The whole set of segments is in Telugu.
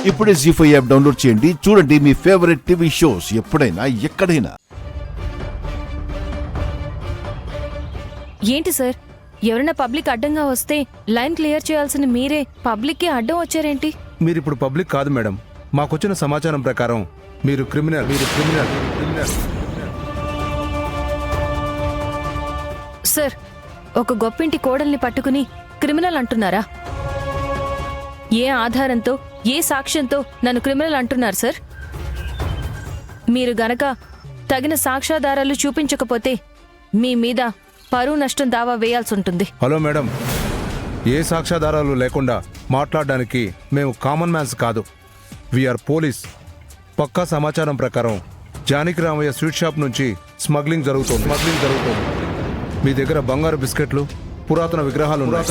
ఇప్పుడే జీ5 యాప్ డౌన్లోడ్ చేయండి. చూడండి మీ ఫేవరెట్ టీవీ షోస్ ఎప్పుడైనా ఎక్కడైనా. ఏంటి సార్, ఎవరైనా పబ్లిక్ అడ్డంగా వస్తే లైన్ క్లియర్ చేయాల్సిన మీరే పబ్లిక్కి అడ్డం వచ్చారేంటి? మీరిప్పుడు పబ్లిక్ కాదు మేడం. మాకొచ్చిన సమాచారం ప్రకారం మీరు క్రిమినల్. సార్, ఒక గొప్పింటి కోడల్ని పట్టుకుని క్రిమినల్ అంటున్నారా? ఏ ఆధారంతో, ఏ సాక్ష్యంతో నన్ను క్రిమినల్ అంటున్నారు సార్? మీరు గనక తగిన సాక్ష్యాధారాలు చూపించకపోతే మీ మీద పరువు నష్టం దావా వేయాల్సి ఉంటుంది. హలో మేడం, ఏ సాక్ష్యాధారాలు లేకుండా మాట్లాడడానికి మేము కామన్ మ్యాన్స్ కాదు. We are police. పక్కా సమాచారం ప్రకారం జానకి రామయ్య స్వీట్ షాప్ నుంచి స్మగ్లింగ్ జరుగుతోంది. మీ దగ్గర బంగారు బిస్కెట్లు, పురాతన విగ్రహాలు ఉన్నాయి.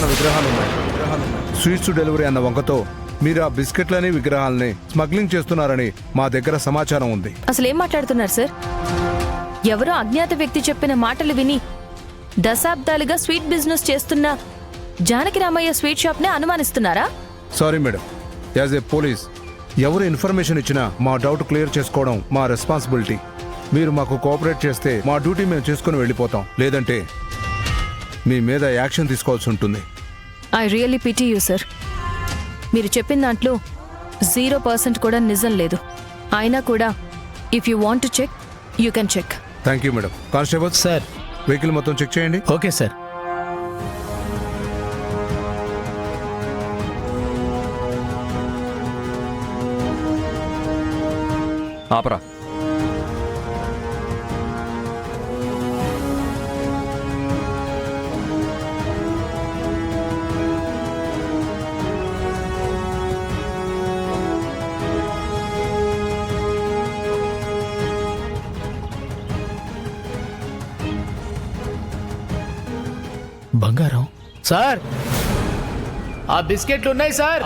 స్వీట్స్ డెలివరీ అన్న వంకతో మీరు ఆ బిస్కెట్లని, విగ్రహాలని స్మగ్లింగ్ చేస్తున్నారని మా దగ్గర సమాచారం ఉంది. అసలు ఏం మాట్లాడుతున్నారు సార్? ఎవరో అజ్ఞాత వ్యక్తి చెప్పిన మాటలు విని దశాబ్దాలుగా స్వీట్ బిజినెస్ చేస్తున్న జానకి రామయ్య స్వీట్ షాప్ నే అనుమానిస్తున్నారా? Sorry madam, as a police ఎవరు ఇన్ఫర్మేషన్ ఇచ్చినా మా డౌట్ క్లియర్ చేసుకోవడం మా రెస్పాన్సిబిలిటీ. మీరు మాకు కోఆపరేట్ చేస్తే మా డ్యూటీ మేము చేసుకుని వెళ్ళిపోతాం. లేదంటే మీ మీద యాక్షన్ తీసుకోవాల్సి ఉంటుంది. I really pity you sir. మీరు చెప్పిన దాంట్లో 0% కూడా నిజం లేదు. అయినా కూడా if you want to check, you can check. Thank you madam. Constable sir, vehicle మొత్తం చెక్ చేయండి. Okay sir. ఆపరా. బంగారం సార్, ఆ బిస్కెట్లు ఉన్నాయి సార్.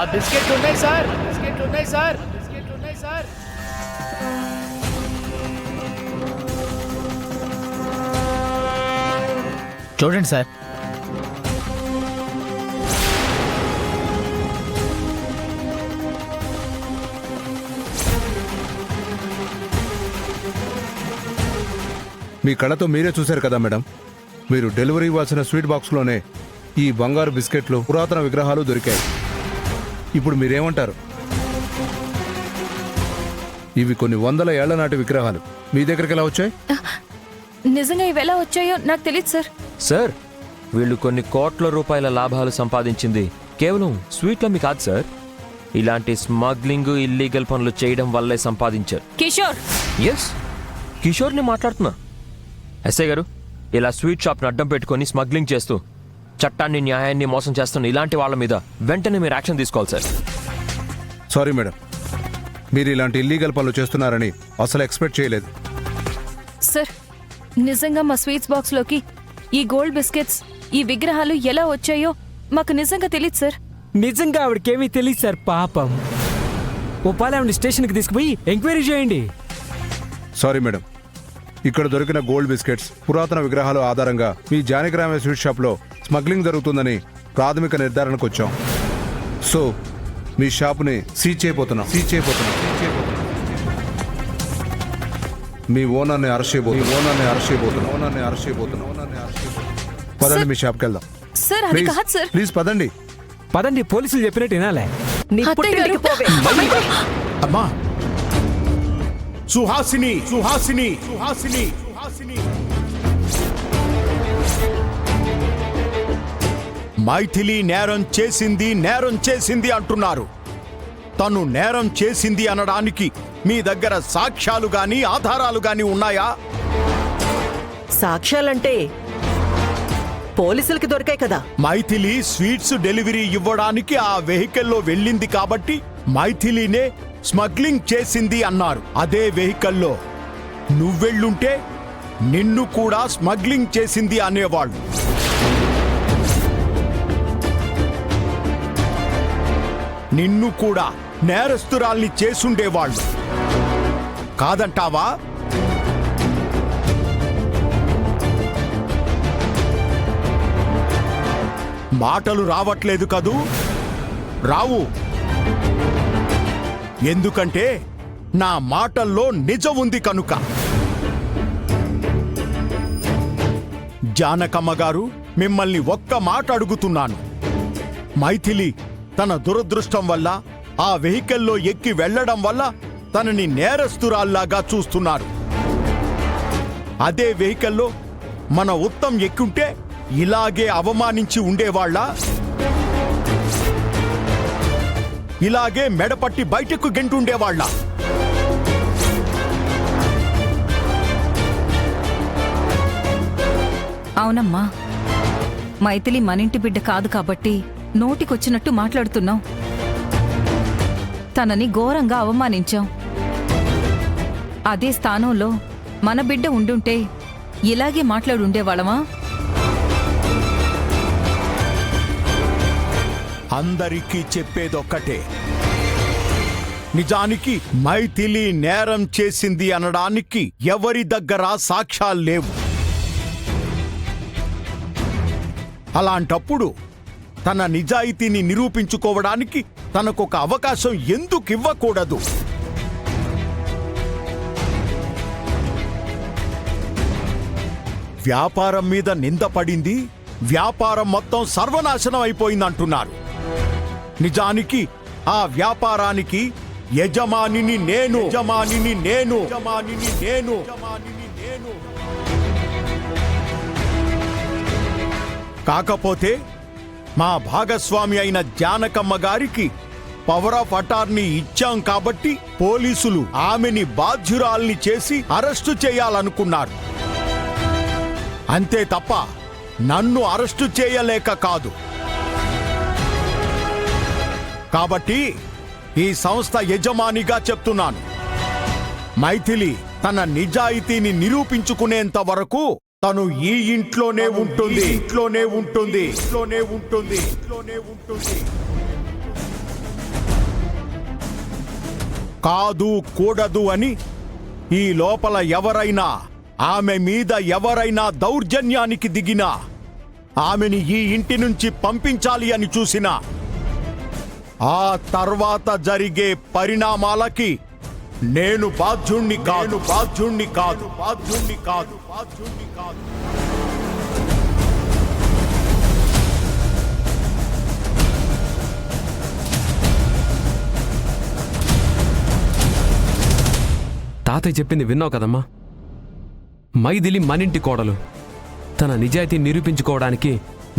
చూడండి సార్. మీ కళ్ళతో మీరే చూశారు కదా మేడం. మీరు డెలివరీ ఇవ్వాల్సిన స్వీట్ బాక్స్లోనే ఈ బంగారు బిస్కెట్లు, పురాతన విగ్రహాలు దొరికాయి. ఇప్పుడు మీరేమంటారు? ఇవి కొన్ని వందల ఏళ్ల నాటి విగ్రహాలు మీ దగ్గరికి ఎలా వచ్చాయి? నిజంగా ఇవి ఎలా వచ్చాయో నాకు తెలియదు సార్. సార్, వీళ్ళు కొన్ని కోట్ల రూపాయల లాభాలు సంపాదించింది కేవలం స్వీట్లమ్మి కాదు సార్. ఇలాంటి స్మగ్లింగ్, ఇల్లీగల్ పనులు చేయడం వల్లే సంపాదించారు. కిషోర్, ఎస్, కిషోర్ని మాట్లాడుతున్నా. ఎస్ఐ గారు, ఇలా స్వీట్ షాప్ని అడ్డం పెట్టుకొని స్మగ్లింగ్ చేస్తూ చట్టాన్ని, న్యాయాన్ని మోసం చేస్తున్న ఇలాంటి వాళ్ళ మీద వెంటనే మీరు యాక్షన్ తీసుకోవాలి సార్. సారీ మేడం, మీరు ఇలాంటి ఇల్లీగల్ పనులు చేస్తున్నారని అసలు ఎక్స్పెక్ట్ చేయలేదు. సార్, నిజంగా మా స్వీట్స్ బాక్స్లోకి ఈ గోల్డ్ బిస్కెట్స్, ఈ విగ్రహాలు ఎలా వచ్చాయో మాకు నిజంగా తెలియదు సార్. నిజంగా ఆవిడకేమీ తెలియదు సార్. పాపం. ఓ పాలెవని స్టేషన్కి తీసుకుపోయి ఎంక్వైరీ చేయండి. సారీ మేడం, ఇక్కడ దొరికిన గోల్డ్ బిస్కెట్స్, పురాతన విగ్రహాలు ఆధారంగా మీ జానకి రామయ్య స్వీట్ షాప్లో స్మగ్లింగ్ జరుగుతుందని ప్రాథమిక నిర్ధారణకు వచ్చాం. సో మీ షాప్ని సీజ్ చేయబోతున్నాం. మీ ఓనర్ని అరెస్ట్ చేయబోతున్నాం. పదండి, మీ షాప్కి వెళ్దాం. సార్, అది కాదు సార్. ప్లీజ్ పదండి. పదండి, పోలీసులు చెప్పినట్టు వినాలే. నీ అత్తయ్య పుట్టింటికి గారు. పోవే. అమ్మా, సుహాసిని మైథిలి నేరం చేసింది అంటున్నారు. తను నేరం చేసింది అనడానికి మీ దగ్గర సాక్ష్యాలు గాని, ఆధారాలు గాని ఉన్నాయా? సాక్ష్యాలంటే పోలీసులకి దొరికాయి కదా. మైథిలి స్వీట్స్ డెలివరీ ఇవ్వడానికి ఆ వెహికల్లో వెళ్ళింది కాబట్టి మైథిలినే స్మగ్లింగ్ చేసింది అన్నారు. అదే వెహికల్లో నువ్వెళ్ళుంటే నిన్ను కూడా స్మగ్లింగ్ చేసింది అనేవాళ్ళు. నిన్ను కూడా నేరస్తురాల్ని చేసుండేవాళ్ళు కాదంటావా? మాటలు రావట్లేదు కదూ? రావు. ఎందుకంటే నా మాటల్లో నిజం ఉంది కనుక. జానకమ్మ గారు, మిమ్మల్ని ఒక్క మాట అడుగుతున్నాను. మైథిలి తన దురదృష్టం వల్ల ఆ వెహికల్లో ఎక్కి వెళ్లడం వల్ల తనని నేరస్తురాల్లాగా చూస్తున్నారు. అదే వెహికల్లో మన ఉత్తమ్ ఎక్కుంటే ఇలాగే అవమానించి ఉండేవాళ్ళ? ఇలాగే మెడపట్టి బయటకు గెంటుండేవాళ్ళ? అవునమ్మా, మైథిలి మనింటి బిడ్డ కాదు కాబట్టి నోటికొచ్చినట్టు మాట్లాడుతున్నాం. తనని ఘోరంగా అవమానించాం. అదే స్థానంలో మన బిడ్డ ఉండుంటే ఇలాగే మాట్లాడుండేవాళ్ళమా? అందరికీ చెప్పేదొక్కటే, నిజానికి మైథిలి నేరం చేసింది అనడానికి ఎవరి దగ్గర సాక్ష్యాలు లేవు. అలాంటప్పుడు తన నిజాయితీని నిరూపించుకోవడానికి తనకొక అవకాశం ఎందుకు ఇవ్వకూడదు? వ్యాపారం మీద నింద పడింది, వ్యాపారం మొత్తం సర్వనాశనం అయిపోయిందంటున్నారు. నిజానికి ఆ వ్యాపారానికి యజమానిని నేను. కాకపోతే మా భాగస్వామి అయిన జానకమ్మ గారికి పవర్ ఆఫ్ అటార్నీ ఇచ్చాం కాబట్టి పోలీసులు ఆమెని బాధ్యురాల్ని చేసి అరెస్టు చేయాలనుకున్నారు. అంతే తప్ప నన్ను అరెస్టు చేయలేక కాదు. కాబట్టి ఈ సంస్థ యజమానిగా చెప్తున్నాను, మైథిలి తన నిజాయితీని నిరూపించుకునేంత వరకు తను ఈ ఇంట్లోనే ఉంటుంది. కాదు కూడదు అని ఈ లోపల ఎవరైనా ఆమె మీద ఎవరైనా దౌర్జన్యానికి దిగినా, ఆమెని ఈ ఇంటి నుంచి పంపించాలి అని చూసినా, ఆ తర్వాత జరిగే పరిణామాలకి నేను బాధ్యుణ్ణి కాదు. తాతయ్య చెప్పింది విన్నావు కదమ్మా. మైథిలి మనింటి కోడలు. తన నిజాయితీ నిరూపించుకోవడానికి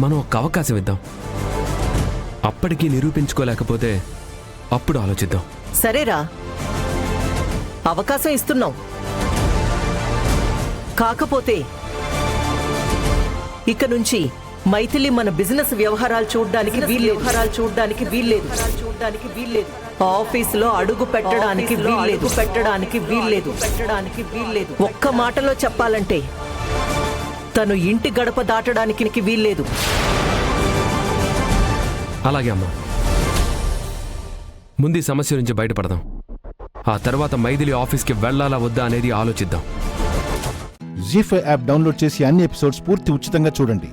మనం ఒక అవకాశం ఇద్దాం. అప్పటికీ నిరూపించుకోలేకపోతే అప్పుడు ఆలోచిద్దాం. సరేరా, అవకాశం ఇస్తున్నాం. కాకపోతే ఇక నుంచి మైథిలి మన బిజినెస్ వ్యవహారాలు చూడడానికి వీల్లేదు. ఆఫీసులో అడుగు పెట్టడానికి వీల్లేదు. ఒక్క మాటలో చెప్పాలంటే తను ఇంటి గడప దాటడానికి వీల్లేదు. అలాగే అమ్మా. ముందు ఈ సమస్య నుంచి బయటపడదాం. ఆ తర్వాత మైథిలి ఆఫీస్కి వెళ్ళాలా వద్దా అనేది ఆలోచిద్దాం. జీ5 యాప్ డౌన్లోడ్ చేసి అన్ని ఎపిసోడ్స్ పూర్తి ఉచితంగా చూడండి.